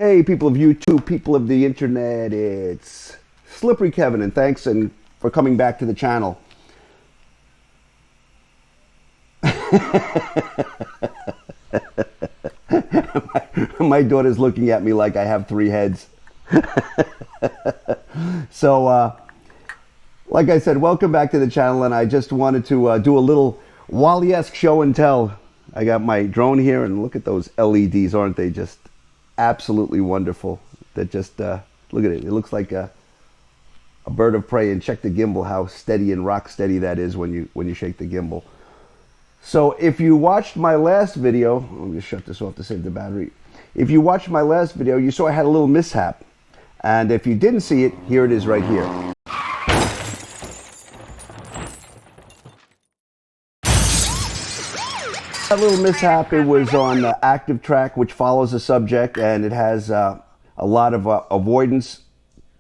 Hey, people of YouTube, people of the internet, it's Slippery Kevin, and thanks for coming back to the channel. My daughter's looking at me like I have 3 heads. So, like I said, welcome back to the channel, and I just wanted to do a little Wally-esque show and tell. I got my drone here, and look at those LEDs, aren't they just absolutely wonderful? That just look at it. It looks like a bird of prey. And check the gimbal, how steady and rock steady that is when you shake the gimbal. So if you watched my last video, let me just shut this off to save the battery. If you watched my last video, you saw I had a little mishap, and if you didn't see it, here it is right here. That little mishap, it was on active track, which follows the subject, and it has a lot of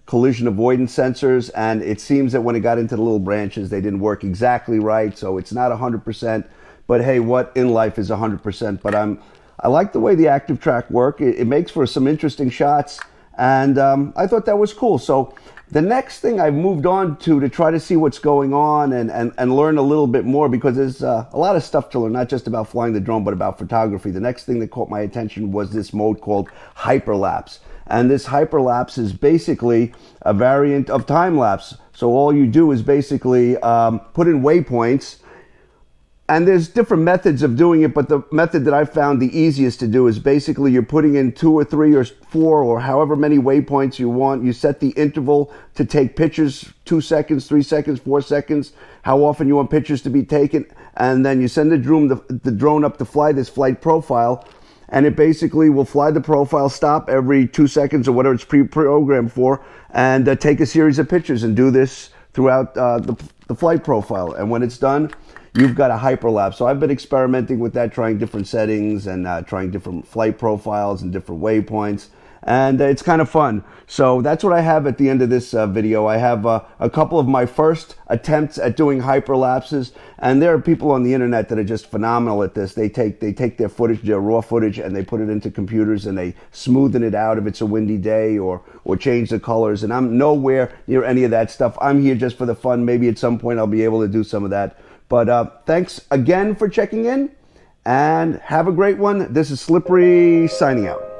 collision avoidance sensors, and it seems that when it got into the little branches, they didn't work exactly right, so it's not 100%, but hey, what in life is 100%? But I like the way the active track work. It makes for some interesting shots, and I thought that was cool. So the next thing I've moved on to try to see what's going on and learn a little bit more, because there's a lot of stuff to learn, not just about flying the drone, but about photography. The next thing that caught my attention was this mode called hyperlapse. And this hyperlapse is basically a variant of time-lapse. So all you do is basically put in waypoints, and there's different methods of doing it, but the method that I found the easiest to do is basically you're putting in 2 or 3 or 4 or however many waypoints you want. You set the interval to take pictures, 2 seconds, 3 seconds, 4 seconds, how often you want pictures to be taken, and then you send the drone up to fly this flight profile, and it basically will fly the profile, stop every 2 seconds or whatever it's pre-programmed for, and take a series of pictures and do this throughout the flight profile. And when it's done, you've got a hyperlapse. So I've been experimenting with that, trying different settings and trying different flight profiles and different waypoints. And it's kind of fun. So that's what I have at the end of this video. I have a couple of my first attempts at doing hyperlapses. And there are people on the internet that are just phenomenal at this. They take their footage, their raw footage, and they put it into computers and they smoothen it out if it's a windy day or change the colors. And I'm nowhere near any of that stuff. I'm here just for the fun. Maybe at some point I'll be able to do some of that. But thanks again for checking in, and have a great one. This is Slippery signing out.